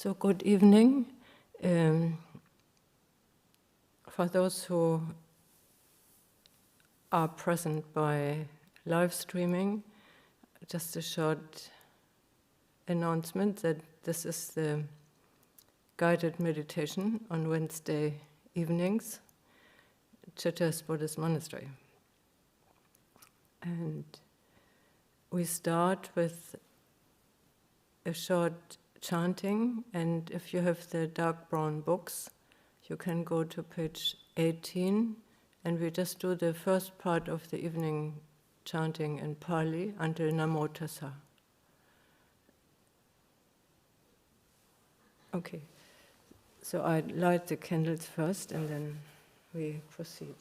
So good evening. For those who are present by live streaming, just a short announcement that this is the guided meditation on Wednesday evenings, Chithurst Buddhist Monastery. And we start with a short chanting, and if you have the dark brown books, you can go to page 18, and we just do the first part of the evening chanting in Pali until Namo Tassa. Okay, so I light the candles first and then we proceed.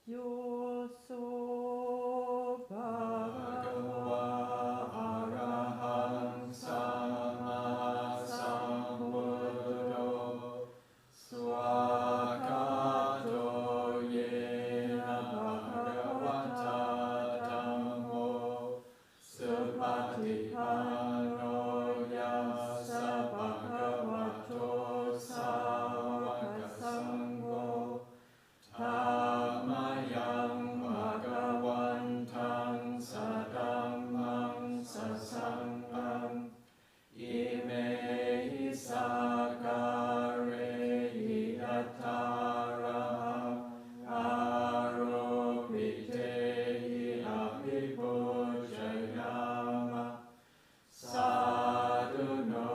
Yo so bhagava arahang sama sambuddho swakato yena bhagavata dhammo supatipanno yassa bhagavato sāvaka sangho Dhamayam bhagavantang sadhammam sasangham imehi sakarehi attaraham aropitehi abhipujayama sadhuno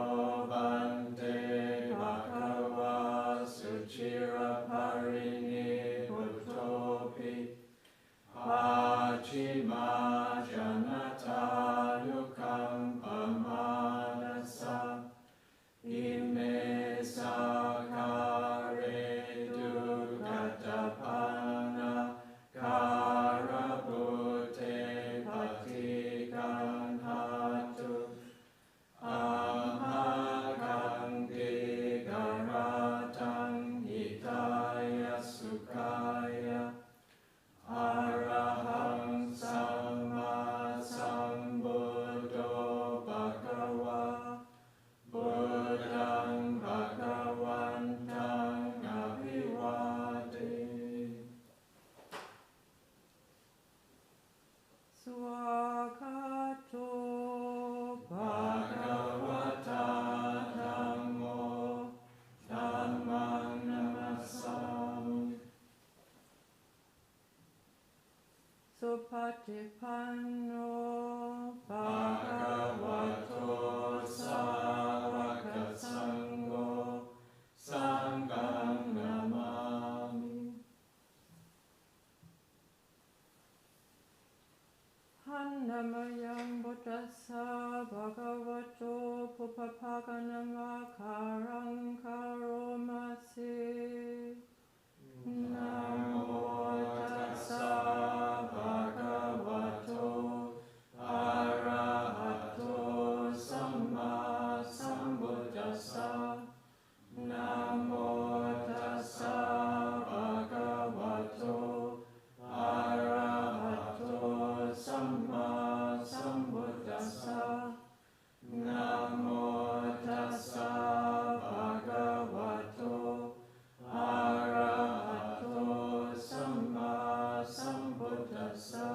bhante bhagava suchira parini Pachima janata lukam pamanasa ime sakare dugatapana karabhute patikan hatu amhakam digaratang hitaya sukaya Arahang Sama Sambuddho Bhagava Buddhang Bhagavantang Abhivade Swakato Bhagavata Dhammo Dhammang Namasami Supatipanno bhagavato sāvaka sangho sangham namami Namayang Buddhassa Bhagavato Pupapaganamakarang Karomasi. Namo tassa bhagavato arahato samma sambuddhassa. Namo tassa bhagavato arahato samma sambuddhassa. Namo tassa bhagavato arahato samma sambuddhassa.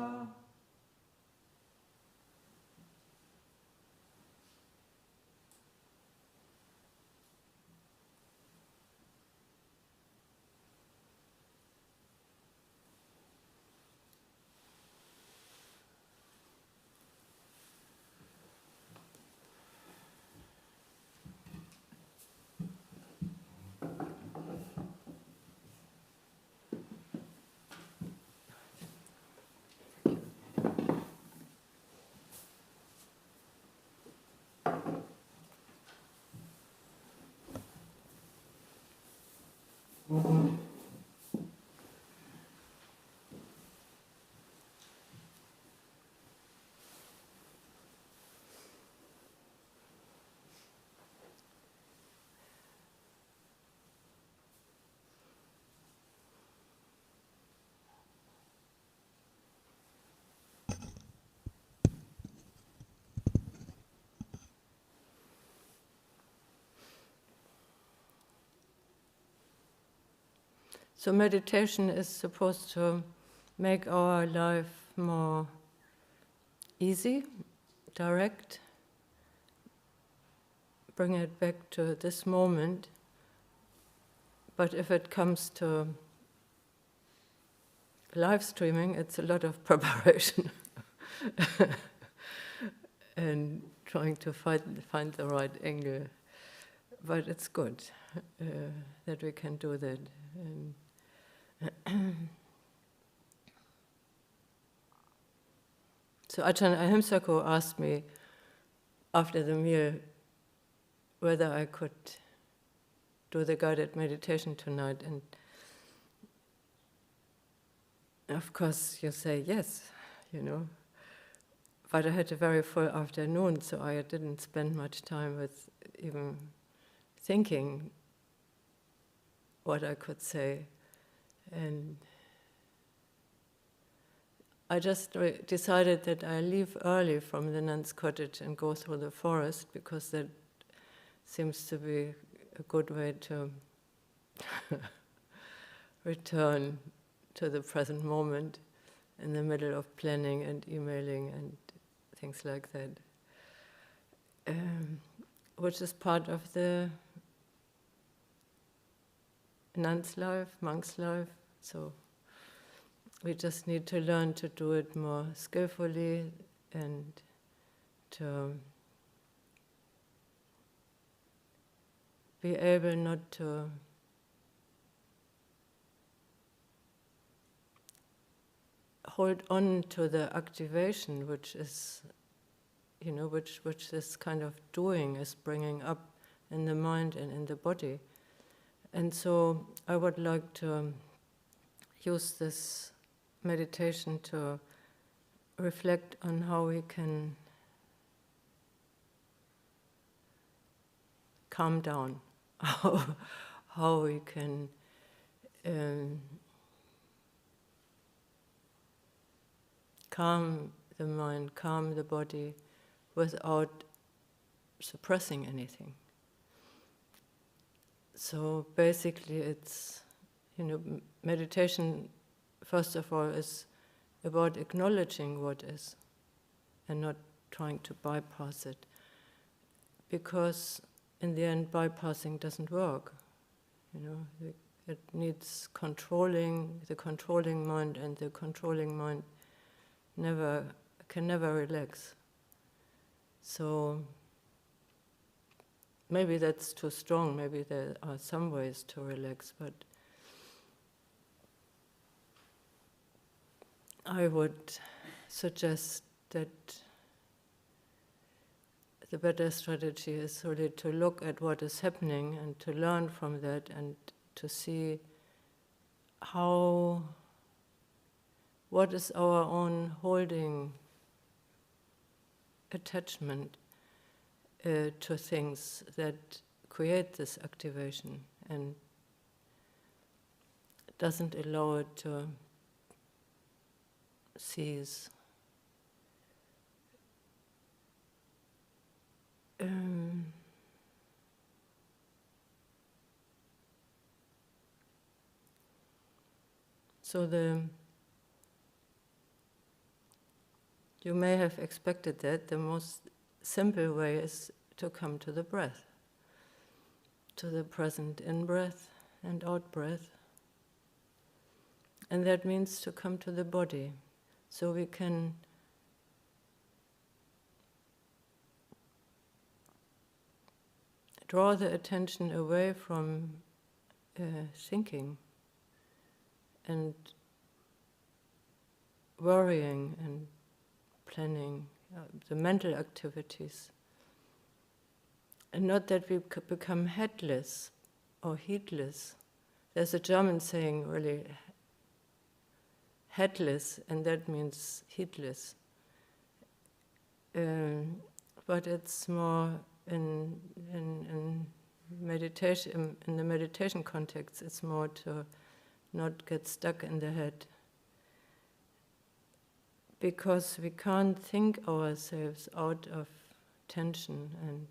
So meditation is supposed to make our life more easy, direct, bring it back to this moment. But if it comes to live streaming, it's a lot of preparation and trying to find the right angle. But it's good that we can do that. And so Ajahn Ahimsako asked me after the meal whether I could do the guided meditation tonight, and of course you say yes, but I had a very full afternoon, so I didn't spend much time with even thinking what I could say. And I just decided that I leave early from the nun's cottage and go through the forest, because that seems to be a good way to return to the present moment in the middle of planning and emailing and things like that, which is part of the nun's life, monk's life. So we just need to learn to do it more skillfully and to be able not to hold on to the activation, which is, which this kind of doing is bringing up in the mind and in the body. And so I would like to use this meditation to reflect on how we can calm down, how we can calm the mind, calm the body without suppressing anything. So basically it's, meditation, first of all, is about acknowledging what is and not trying to bypass it. Because in the end, bypassing doesn't work. It needs controlling, the controlling mind, and the controlling mind can never relax. So maybe that's too strong, maybe there are some ways to relax, but I would suggest that the better strategy is really to look at what is happening and to learn from that and to see what is our own holding attachment to things that create this activation and doesn't allow it to cease. So you may have expected that the most simple way is to come to the breath, to the present in-breath and out-breath. And that means to come to the body, so we can draw the attention away from thinking and worrying and planning, the mental activities. And not that we become headless or heedless. There's a German saying, really, headless, and that means heedless. But it's more in meditation, in the meditation context, it's more to not get stuck in the head. Because we can't think ourselves out of tension and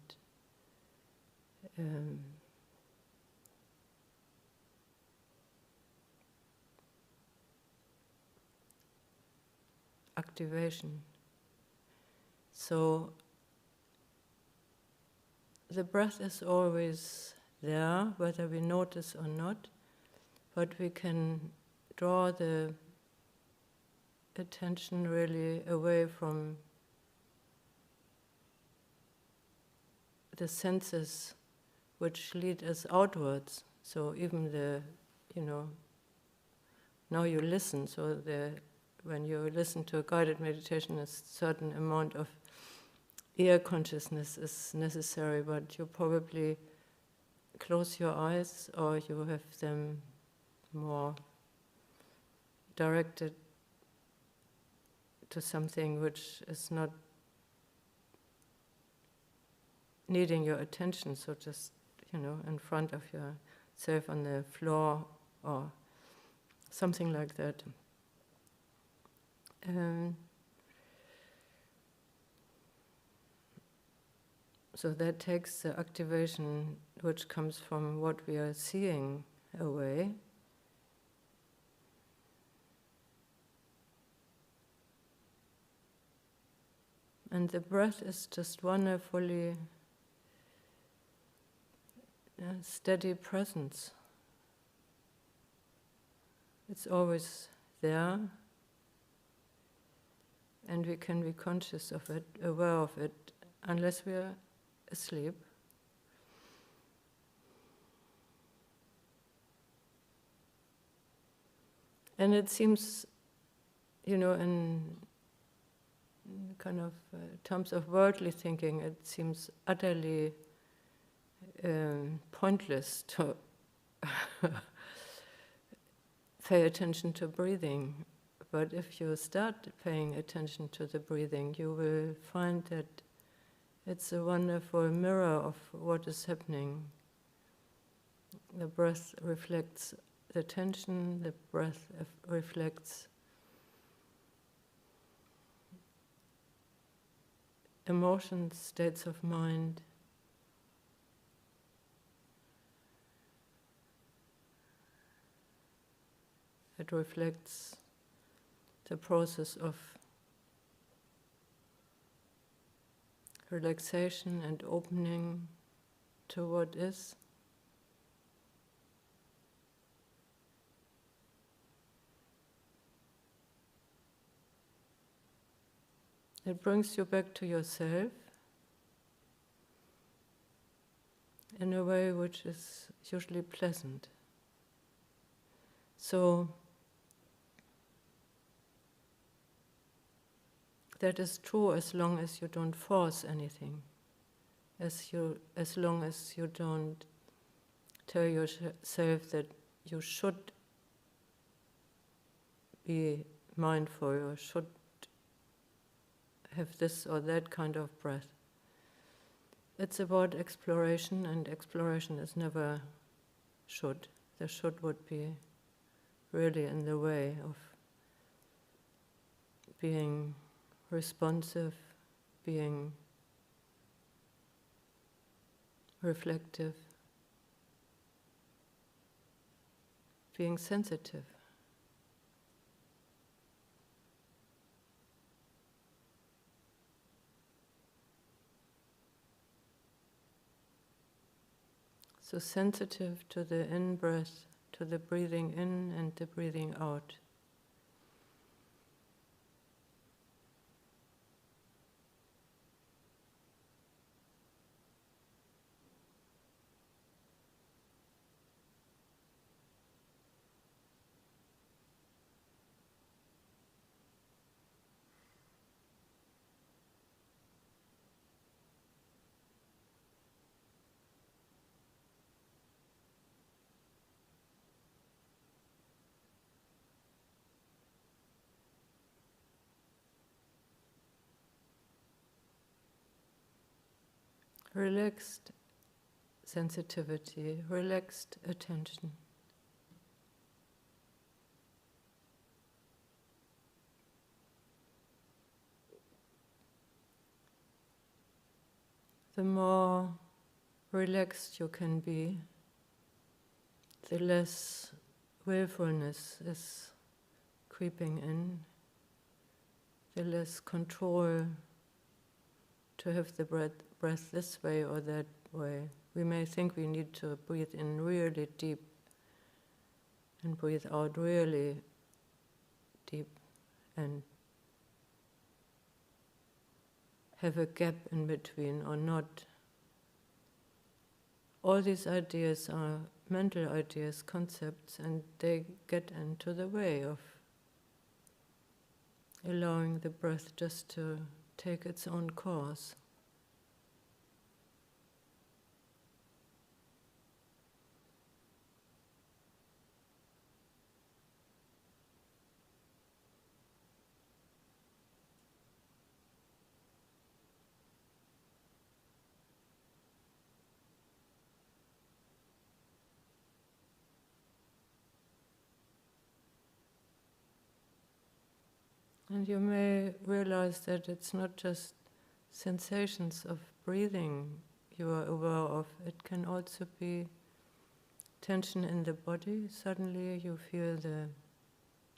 activation. So the breath is always there, whether we notice or not, but we can draw the attention really away from the senses which lead us outwards. So even now you listen, so when you listen to a guided meditation, a certain amount of ear consciousness is necessary, but you probably close your eyes or you have them more directed to something which is not needing your attention, so just, in front of yourself on the floor or something like that. So that takes the activation which comes from what we are seeing away. And the breath is just wonderfully steady presence. It's always there, and we can be conscious of it, aware of it, unless we are asleep. And it seems, in kind of terms of worldly thinking, it seems utterly pointless to pay attention to breathing. But if you start paying attention to the breathing, you will find that it's a wonderful mirror of what is happening. The breath reflects the tension, the breath reflects emotions, states of mind. It reflects the process of relaxation and opening to what is. It brings you back to yourself in a way which is usually pleasant. So that is true as long as you don't force anything, as long as you don't tell yourself that you should be mindful or should have this or that kind of breath. It's about exploration, and exploration is never should. The should would be really in the way of being responsive, being reflective, being sensitive. So sensitive to the in-breath, to the breathing in and the breathing out. Relaxed sensitivity, relaxed attention. The more relaxed you can be, the less willfulness is creeping in, the less control to have the breath this way or that way. We may think we need to breathe in really deep and breathe out really deep and have a gap in between or not. All these ideas are mental ideas, concepts, and they get into the way of allowing the breath just to take its own course. And you may realize that it's not just sensations of breathing you are aware of. It can also be tension in the body. Suddenly you feel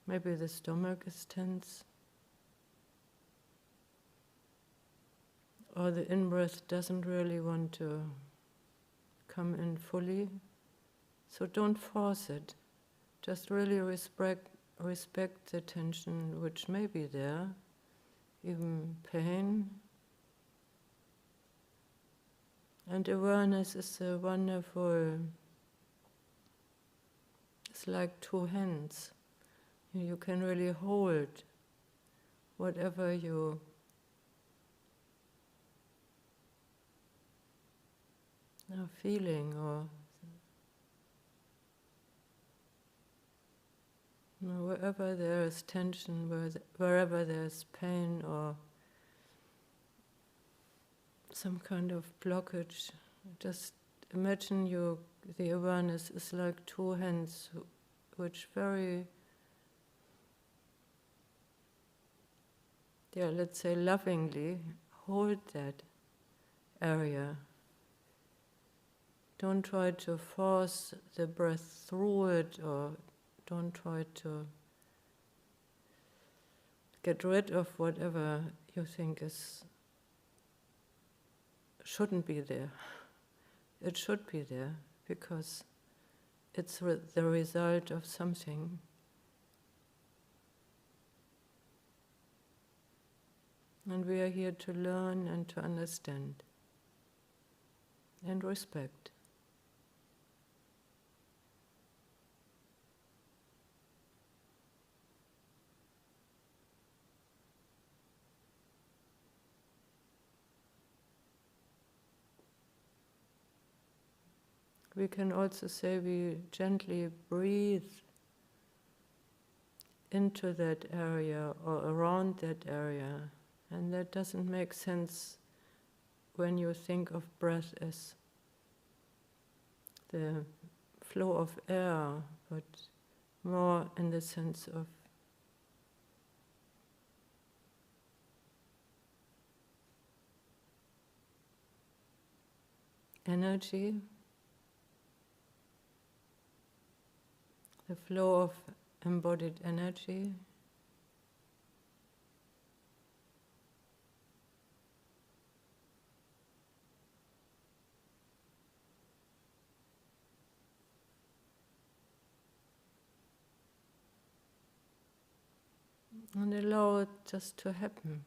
maybe the stomach is tense, or the in-breath doesn't really want to come in fully. So don't force it. Just really respect the tension which may be there, even pain. And awareness is a wonderful, it's like two hands. You can really hold whatever you are feeling, or wherever there is tension, wherever there is pain or some kind of blockage, just imagine the awareness is like two hands which very, let's say lovingly hold that area. Don't try to force the breath through it, or don't try to get rid of whatever you think shouldn't be there. It should be there because it's the result of something. And we are here to learn and to understand and respect. We can also say we gently breathe into that area or around that area, and that doesn't make sense when you think of breath as the flow of air, but more in the sense of energy, the flow of embodied energy. And allow it just to happen.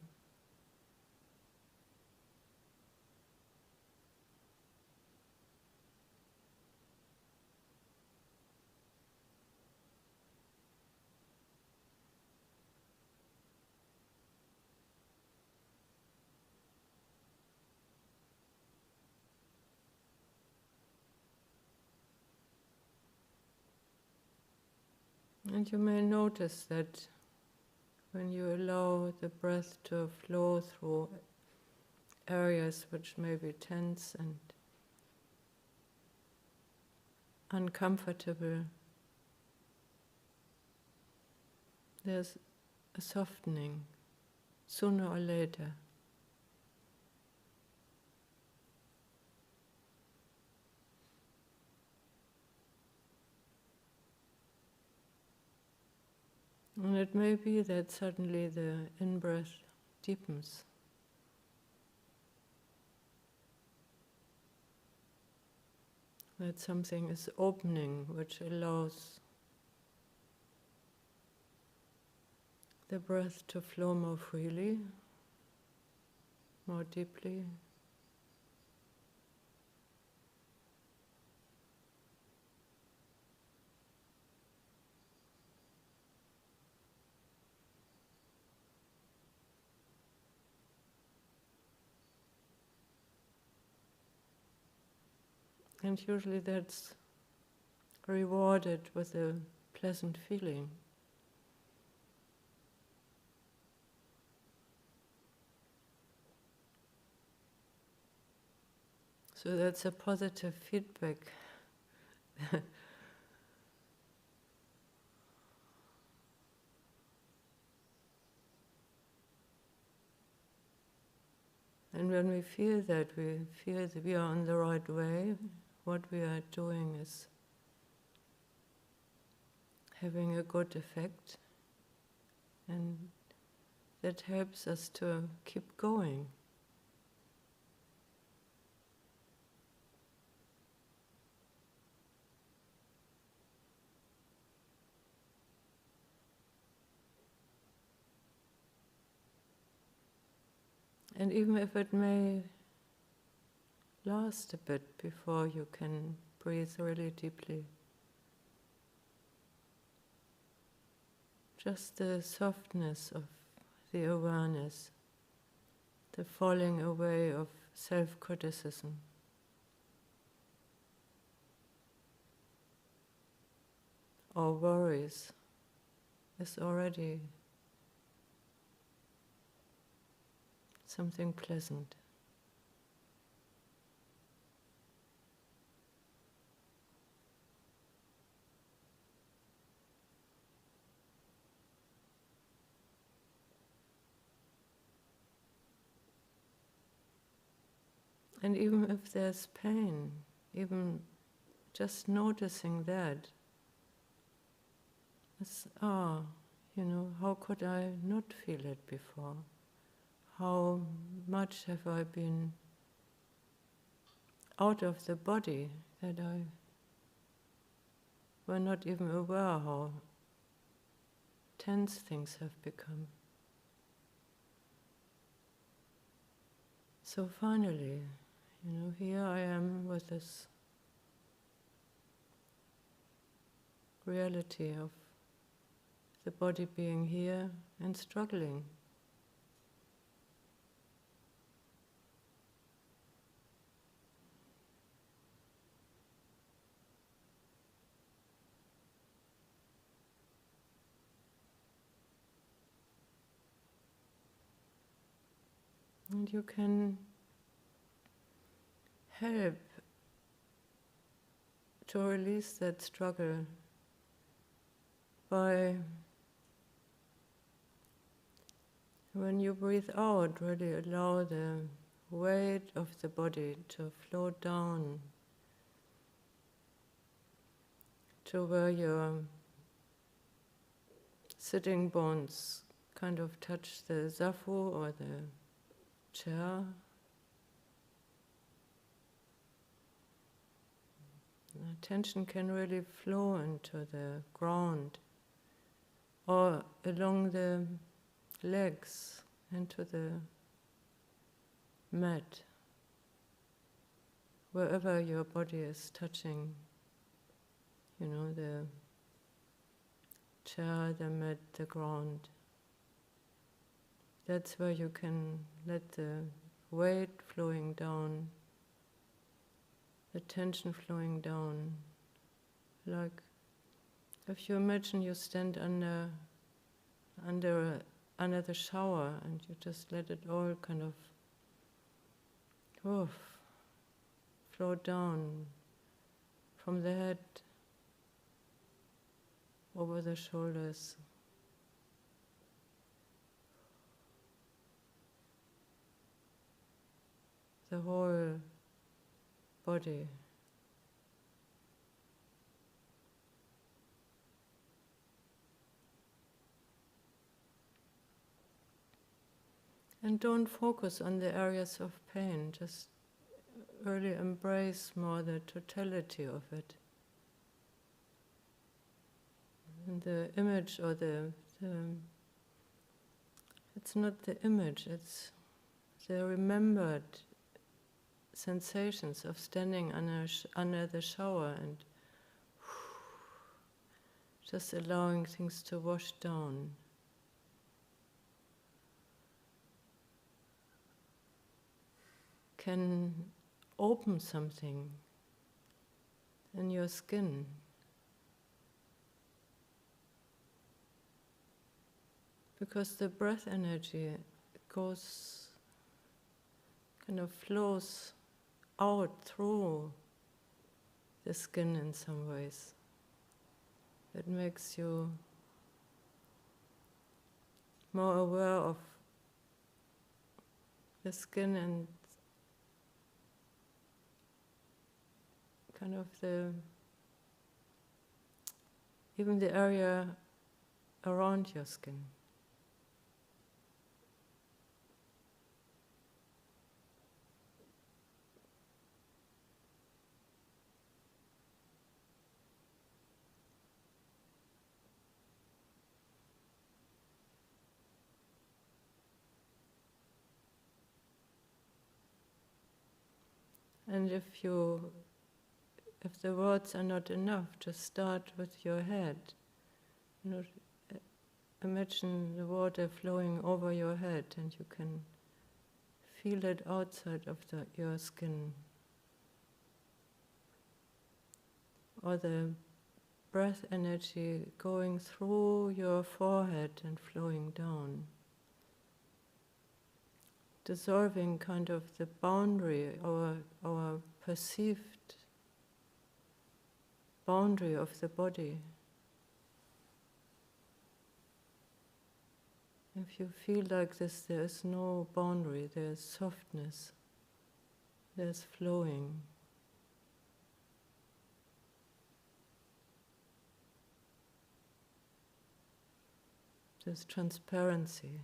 And you may notice that when you allow the breath to flow through areas which may be tense and uncomfortable, there's a softening sooner or later. And it may be that suddenly the in-breath deepens. That something is opening which allows the breath to flow more freely, more deeply. And usually that's rewarded with a pleasant feeling. So that's a positive feedback. And when we feel that we are on the right way, what we are doing is having a good effect, and that helps us to keep going. And even if it may last a bit before you can breathe really deeply, just the softness of the awareness, the falling away of self-criticism, or worries is already something pleasant. And even if there's pain, even just noticing that, it's, how could I not feel it before? How much have I been out of the body that I were not even aware how tense things have become. So finally, here I am with this reality of the body being here and struggling. And you can help to release that struggle by, when you breathe out, really allow the weight of the body to flow down to where your sitting bones kind of touch the zafu or the chair. Attention can really flow into the ground or along the legs into the mat, wherever your body is touching, the chair, the mat, the ground. That's where you can let the weight flowing down, the tension flowing down. Like if you imagine you stand under the shower and you just let it all kind of flow down from the head over the shoulders. The whole body. And don't focus on the areas of pain, just really embrace more the totality of it. And the image or it's not the image, it's the remembered sensations of standing under the shower and just allowing things to wash down. Can open something in your skin. Because the breath energy goes, kind of flows out through the skin in some ways. It makes you more aware of the skin and kind of even the area around your skin. And if the words are not enough, just start with your head. Imagine the water flowing over your head and you can feel it outside of your skin. Or the breath energy going through your forehead and flowing down. Dissolving kind of the boundary, our perceived boundary of the body. If you feel like this, there is no boundary, there is softness, there is flowing. There's transparency.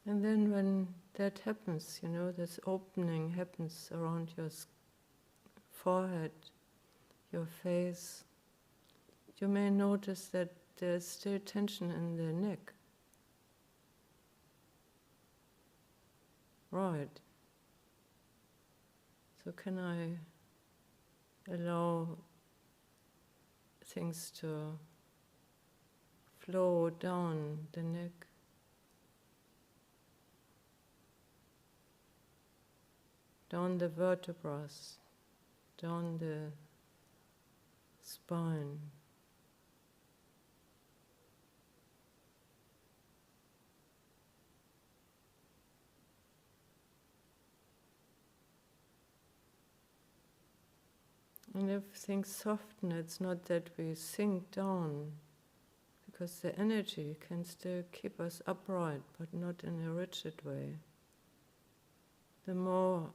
And then when that happens, this opening happens around your forehead, your face, you may notice that there's still tension in the neck. Right. So can I allow things to flow down the neck? down the vertebrae, down the spine. And if things soften, it's not that we sink down, because the energy can still keep us upright, but not in a rigid way. The more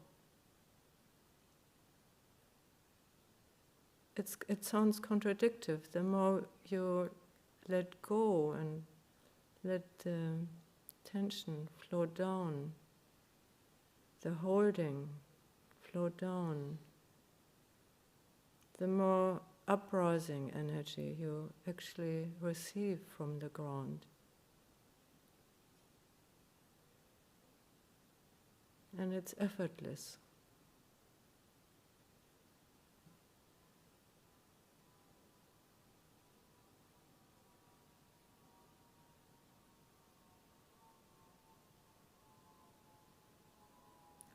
it sounds contradictory, the more you let go and let the tension flow down, the holding flow down, the more uprising energy you actually receive from the ground. And it's effortless.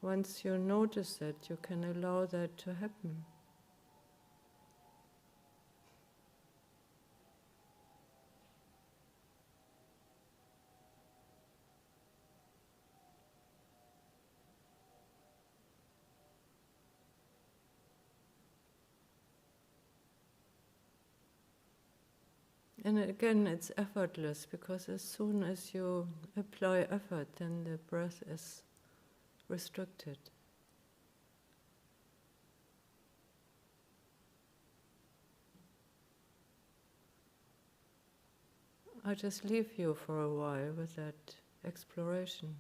Once you notice it, you can allow that to happen. And again, it's effortless, because as soon as you apply effort, then the breath is restricted. I just leave you for a while with that exploration.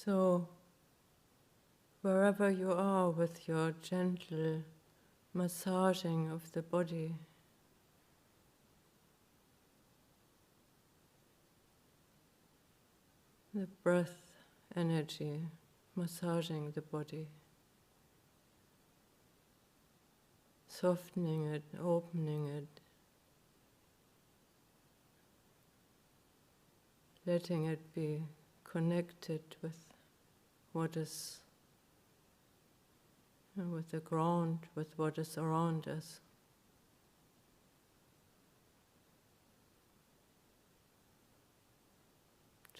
So, wherever you are with your gentle massaging of the body, the breath energy massaging the body, softening it, opening it, letting it be connected with what is, with the ground, with what is around us.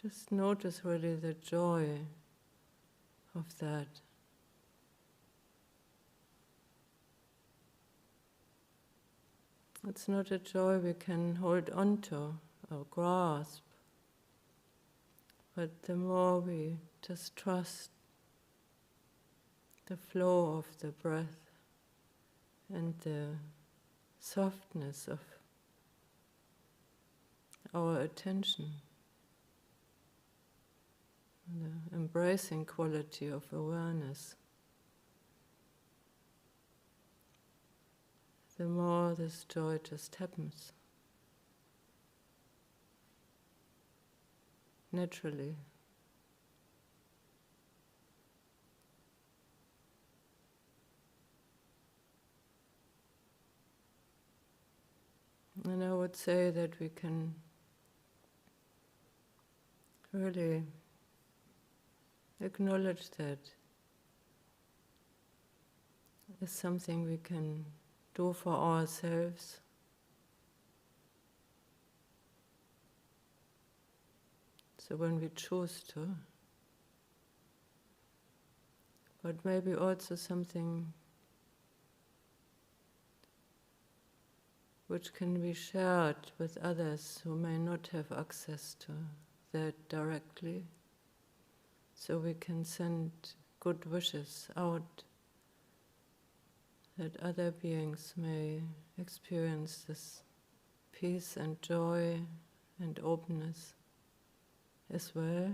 Just notice really the joy of that. It's not a joy we can hold on to or grasp, but the more we just trust the flow of the breath and the softness of our attention, the embracing quality of awareness, the more this joy just happens naturally. And I would say that we can really acknowledge that as something we can do for ourselves. So when we choose to, but maybe also something which can be shared with others who may not have access to that directly. So we can send good wishes out that other beings may experience this peace and joy and openness as well.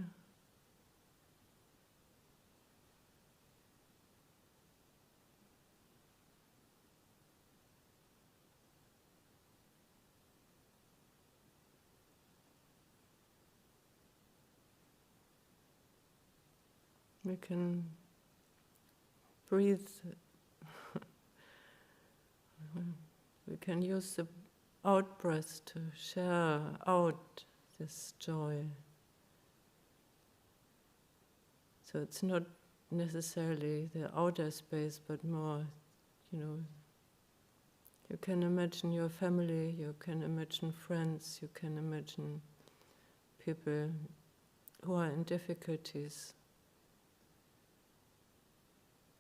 We can breathe. We can use the out-breath to share out this joy. So it's not necessarily the outer space, but more, you can imagine your family, you can imagine friends, you can imagine people who are in difficulties.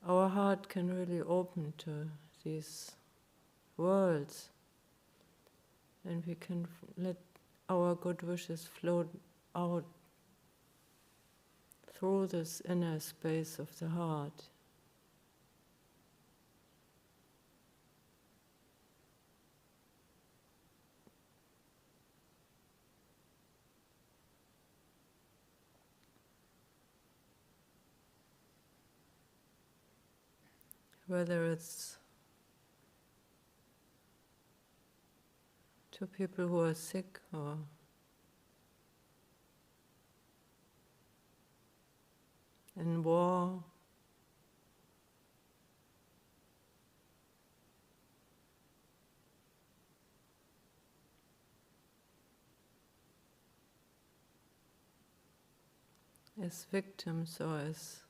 Our heart can really open to these worlds, and we can let our good wishes flow out through this inner space of the heart. Whether it's to people who are sick or in war, as victims or as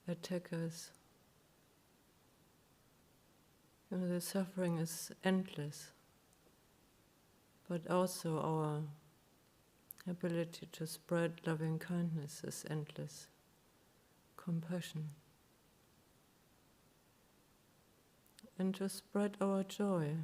attackers. The suffering is endless, but also our ability to spread loving kindness is endless. Compassion. And to spread our joy.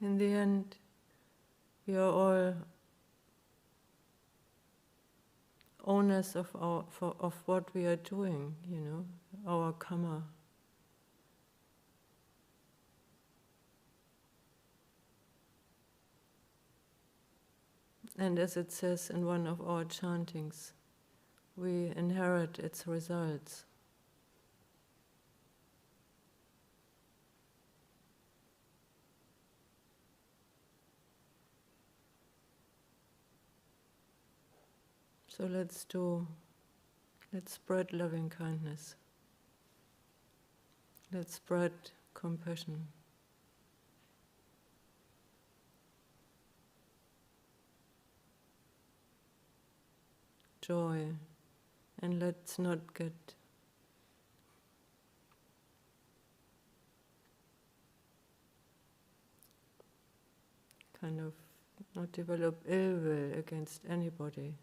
In the end, we are all owners of of what we are doing, our karma. And as it says in one of our chantings, we inherit its results. So let's spread loving kindness. Let's spread compassion. Joy, and let's not get not develop ill will against anybody.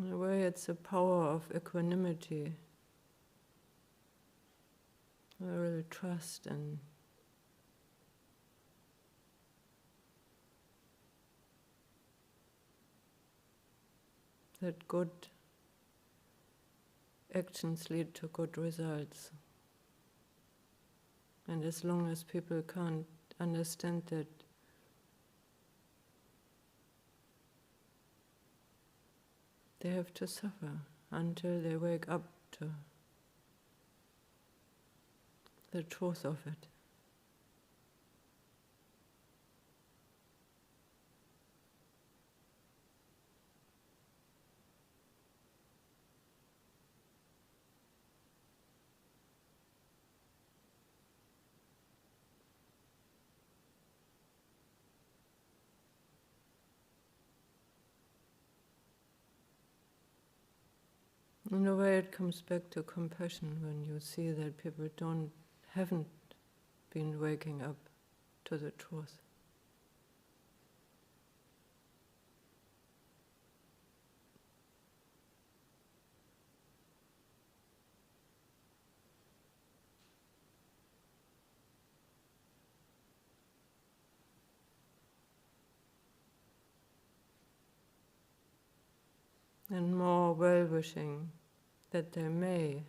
In a way, it's the power of equanimity, a real trust and that good actions lead to good results. And as long as people can't understand that, they have to suffer until they wake up to the truth of it. In a way, it comes back to compassion when you see that people haven't been waking up to the truth. And more well-wishing that they may.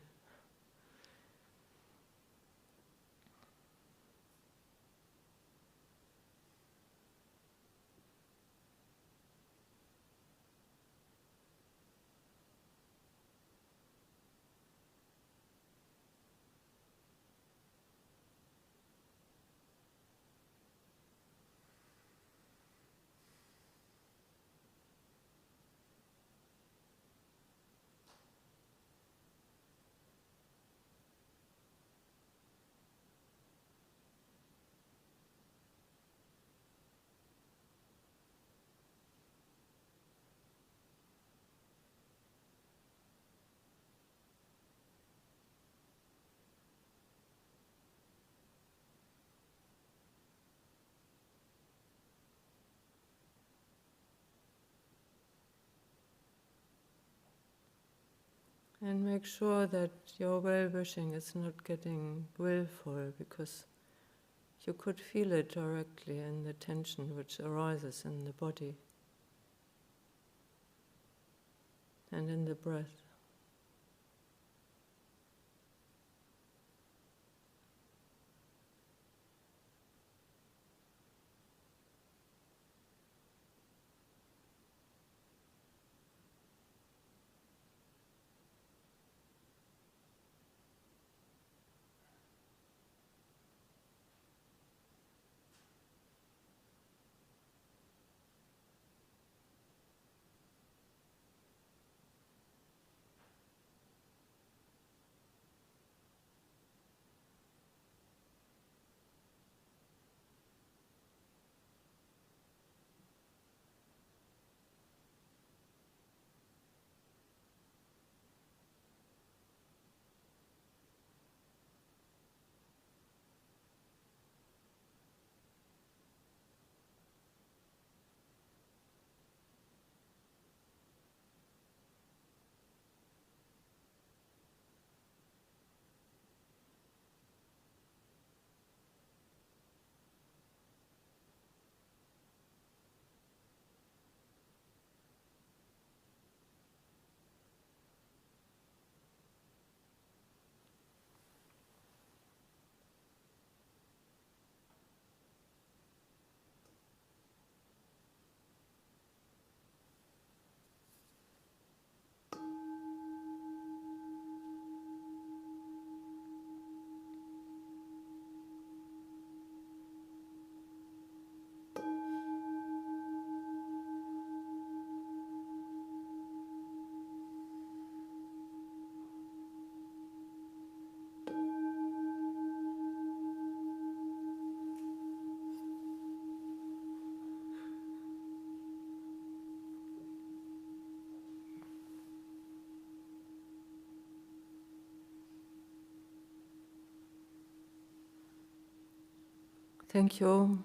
And make sure that your well-wishing is not getting willful, because you could feel it directly in the tension which arises in the body and in the breath. Thank you.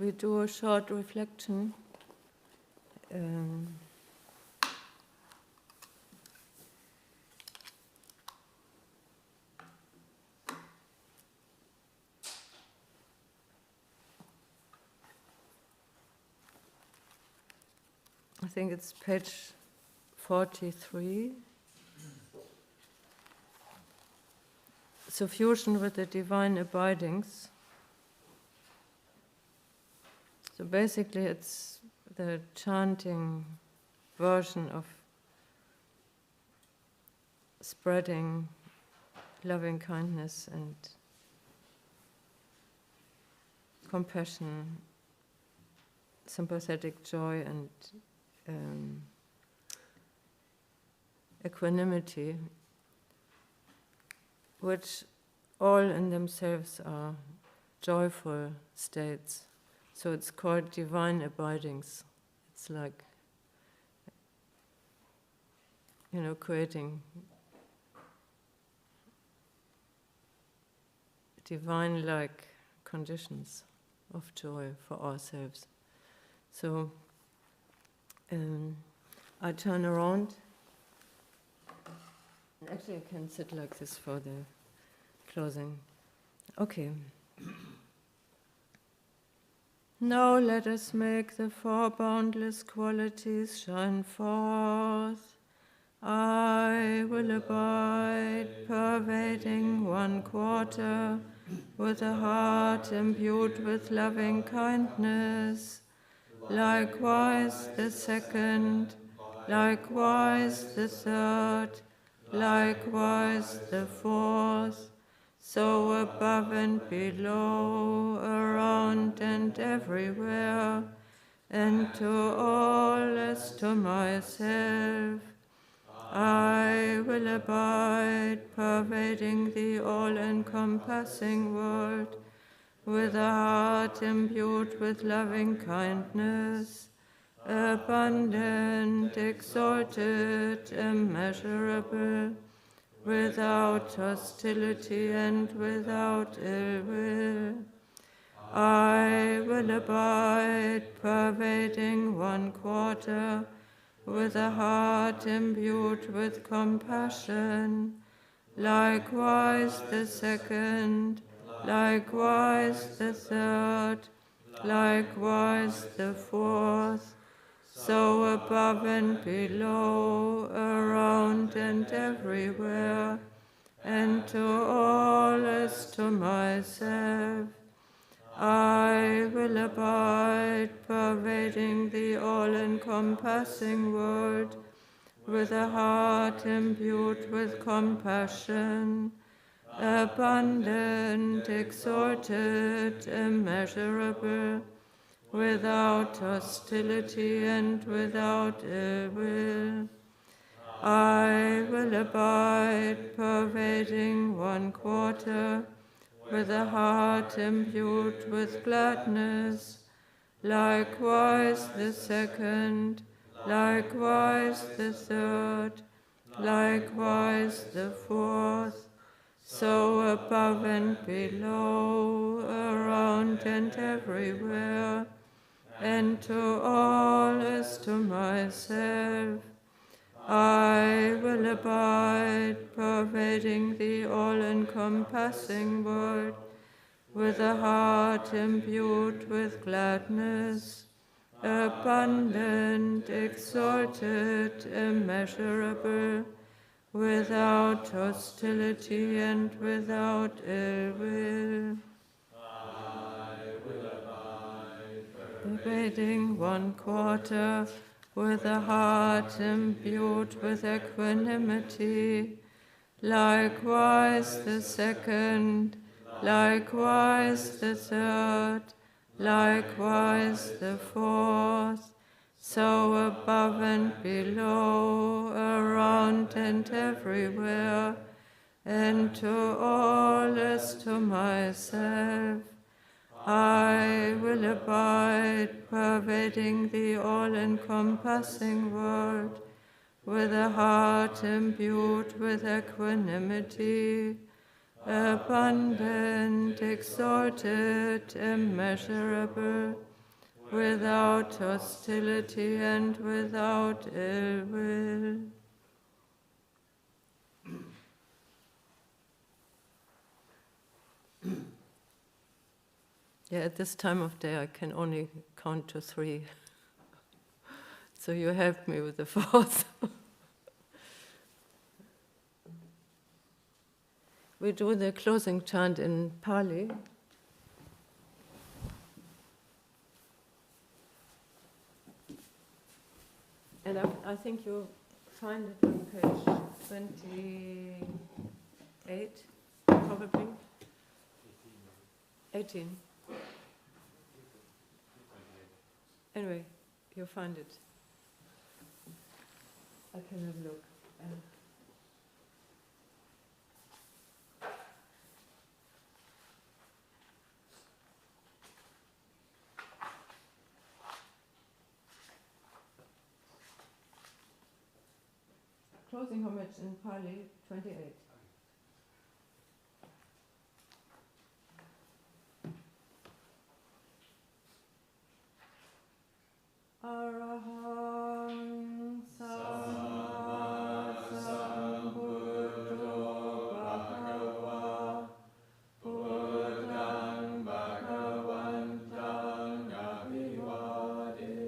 We do a short reflection. I think it's page 43. So fusion with the divine abidings. So basically it's the chanting version of spreading loving kindness and compassion, sympathetic joy and equanimity, which all in themselves are joyful states. So it's called divine abidings. It's like, creating divine-like conditions of joy for ourselves. So I turn around. Actually, I can sit like this for the closing. Okay. Now let us make the four boundless qualities shine forth. I will abide, pervading 1/4, with a heart imbued with loving kindness. Likewise the second, likewise the third, likewise the fourth, so above and below, around and everywhere, and to all as to myself. I will abide, pervading the all-encompassing world, with a heart imbued with loving kindness, abundant, exalted, immeasurable, without hostility and without ill will. I will abide, pervading 1/4, with a heart imbued with compassion. Likewise the second, likewise the third, likewise the fourth, so above and below, around and everywhere, and to all as to myself. I will abide, pervading the all-encompassing world, with a heart imbued with compassion, abundant, exalted, immeasurable, without hostility and without ill will. I will abide, pervading 1/4, with a heart imbued with gladness. Likewise the second, likewise the third, likewise the fourth, so above and below, around and everywhere, and to all as to myself. I will abide, pervading the all-encompassing world, with a heart imbued with gladness, abundant, exalted, immeasurable, without hostility and without ill will. I will abide, pervading 1/4, with a heart imbued with equanimity. Likewise the second, likewise the third, likewise the fourth, so above and below, around and everywhere, and to all as to myself. I will abide, pervading the all-encompassing world, with a heart imbued with equanimity, abundant, exalted, immeasurable, without hostility and without ill will. Yeah, at this time of day I can only count to 3. So you helped me with the 4th. We do the closing chant in Pali. And I think you find it on page 28, probably. 18. Anyway, you find it. I can have a look. Closing homage in Pali, 28. Arahang Samma Sambuddho Bhagava Buddhang Bhagavantang Abhivade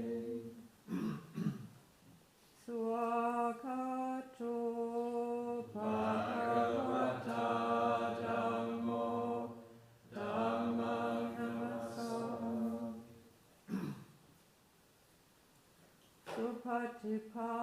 Swakato Bhagavata Dhammo Dhammang Namasami Supatipā